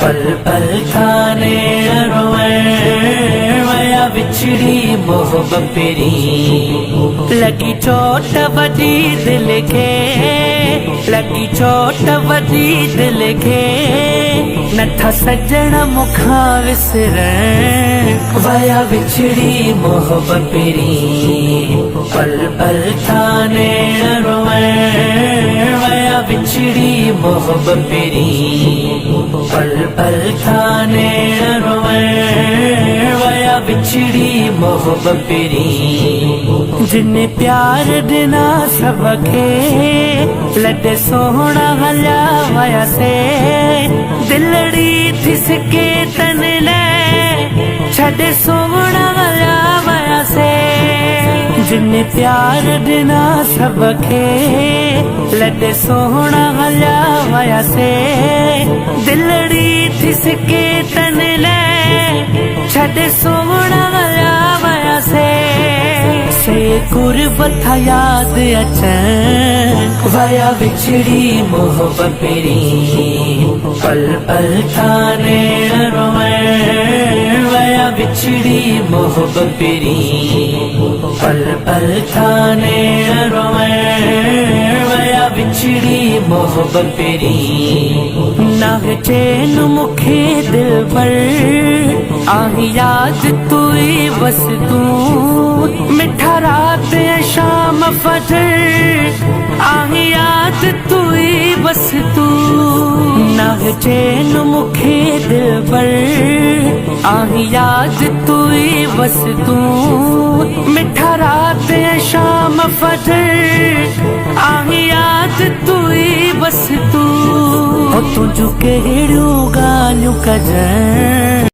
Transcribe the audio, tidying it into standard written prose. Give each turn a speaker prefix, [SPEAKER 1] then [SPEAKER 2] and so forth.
[SPEAKER 1] पल पल थाने रोए वया बिछड़ी मोहब्बत पेरी लगी चोट वजी दिल के लगी चोट वजी दिल के नथा सजण मुखा विसरण वया बिछड़ी मोहब्बत पेरी पल पल थाने रोए वया बिछड़ी मोहब्बत पेरी पल पल थाने रोए वया बिछड़ी मोहब्बत पेरी जिन्ने प्यार दिना सबके लड्डे सोहना हल्या वया से दिलड़ी थिसके तन ले छड़े सोहना हल्या वया से जिन्ने प्यार दिना सबके लड्डे सोहना हल्या वया से दिलड़ी थिसके तन ले छड़े सोहना हल्या वया से कुर्बत याद अचन वया बिछड़ी मोहब्बत पेरी पल पल थाने रोए वया बिछड़ी मोहब्बत पेरी पल पल थाने रोए वया बिछड़ी मोहब्बत पेरी नाग चैन मुखे दिल पर आही याद तू बस तू मिठा रात शाम फजर आही याद तू बस तू नाग चैन मुखे दिल पर आही याद तू बस तू मिठा रात शाम फजर आही याद तू बस तू तुझ कहिड़ियूं ॻाल्हियूं कजनि